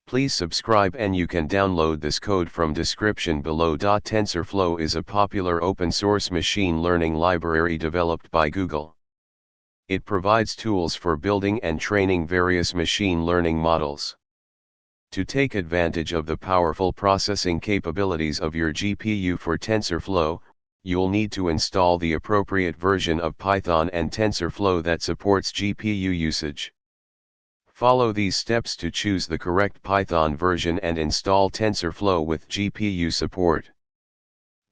Please subscribe and you can download this code from description below. TensorFlow is a popular open source machine learning library developed by Google. It provides tools for building and training various machine learning models. To take advantage of the powerful processing capabilities of your GPU for TensorFlow, you'll need to install the appropriate version of Python and TensorFlow that supports GPU usage. Follow these steps to choose the correct Python version and install TensorFlow with GPU support.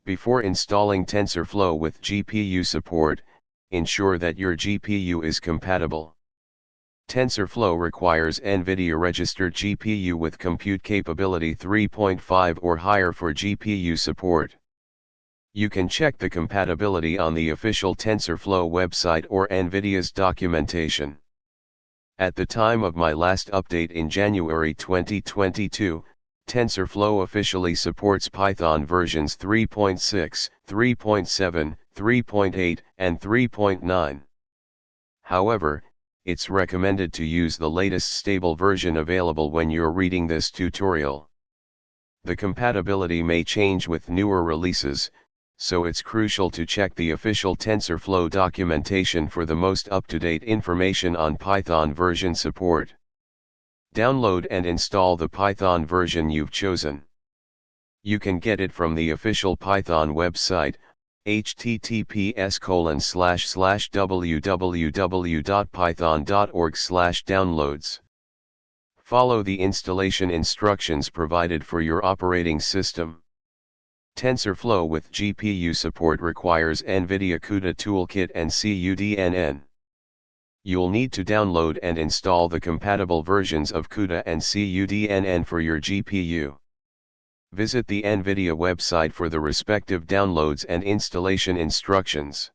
Before installing TensorFlow with GPU support, ensure that your GPU is compatible. TensorFlow requires NVIDIA registered GPU with compute capability 3.5 or higher for GPU support. You can check the compatibility on the official TensorFlow website or NVIDIA's documentation. At the time of my last update in January 2022, TensorFlow officially supports Python versions 3.6, 3.7, 3.8, and 3.9. However, it's recommended to use the latest stable version available when you're reading this tutorial. The compatibility may change with newer releases, so it's crucial to check the official TensorFlow documentation for the most up-to-date information on Python version support. Download and install the Python version you've chosen. You can get it from the official Python website, https://www.python.org/downloads. Follow the installation instructions provided for your operating system. TensorFlow with GPU support requires NVIDIA CUDA Toolkit and CUDNN. You'll need to download and install the compatible versions of CUDA and CUDNN for your GPU. Visit the NVIDIA website for the respective downloads and installation instructions.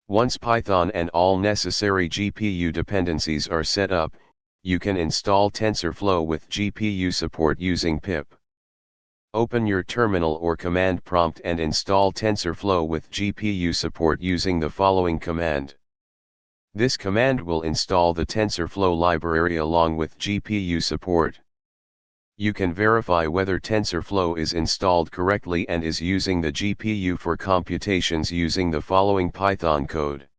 Once Python and all necessary GPU dependencies are set up, you can install TensorFlow with GPU support using pip. Open your terminal or command prompt and install TensorFlow with GPU support using the following command. This command will install the TensorFlow library along with GPU support. You can verify whether TensorFlow is installed correctly and is using the GPU for computations using the following Python code.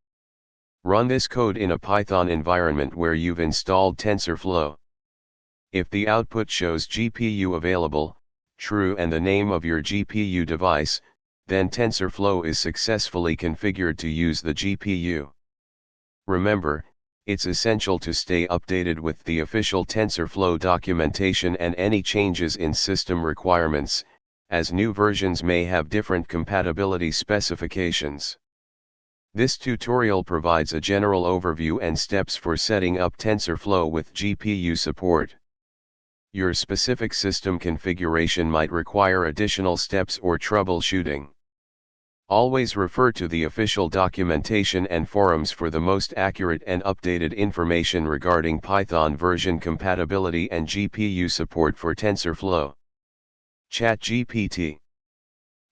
Run this code in a Python environment where you've installed TensorFlow. If the output shows GPU available, true and the name of your GPU device, then TensorFlow is successfully configured to use the GPU. Remember, it's essential to stay updated with the official TensorFlow documentation and any changes in system requirements, as new versions may have different compatibility specifications. This tutorial provides a general overview and steps for setting up TensorFlow with GPU support. Your specific system configuration might require additional steps or troubleshooting. Always refer to the official documentation and forums for the most accurate and updated information regarding Python version compatibility and GPU support for TensorFlow. ChatGPT.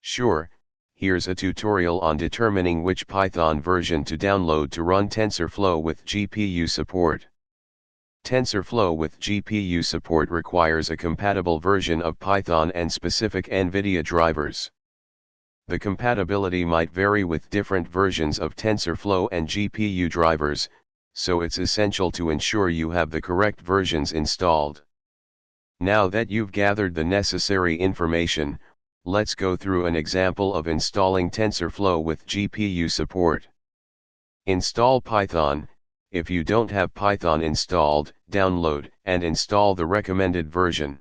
Sure, here's a tutorial on determining which Python version to download to run TensorFlow with GPU support. TensorFlow with GPU support requires a compatible version of Python and specific NVIDIA drivers. The compatibility might vary with different versions of TensorFlow and GPU drivers, so it's essential to ensure you have the correct versions installed. Now that you've gathered the necessary information, let's go through an example of installing TensorFlow with GPU support. Install Python. If you don't have Python installed, download and install the recommended version.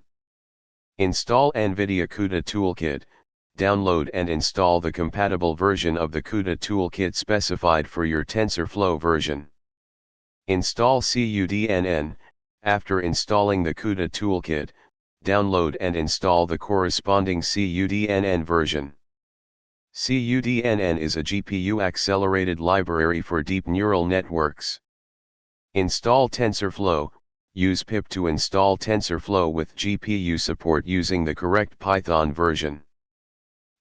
Install NVIDIA CUDA Toolkit. Download and install the compatible version of the CUDA toolkit specified for your TensorFlow version. Install CUDNN. After installing the CUDA toolkit, download and install the corresponding CUDNN version. CUDNN is a GPU-accelerated library for deep neural networks. Install TensorFlow. Use pip to install TensorFlow with GPU support using the correct Python version.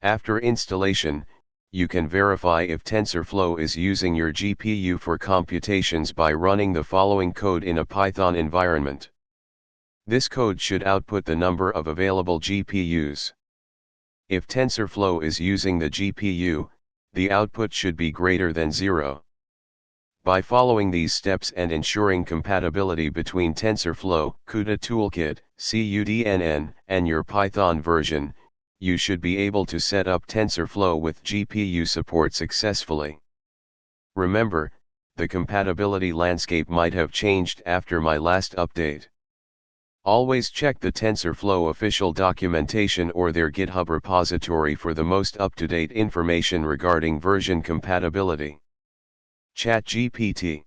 After installation, you can verify if TensorFlow is using your GPU for computations by running the following code in a Python environment. This code should output the number of available GPUs. If TensorFlow is using the GPU, the output should be greater than 0. By following these steps and ensuring compatibility between TensorFlow, CUDA Toolkit, CUDNN, and your Python version, you should be able to set up TensorFlow with GPU support successfully. Remember, the compatibility landscape might have changed after my last update. Always check the TensorFlow official documentation or their GitHub repository for the most up-to-date information regarding version compatibility. ChatGPT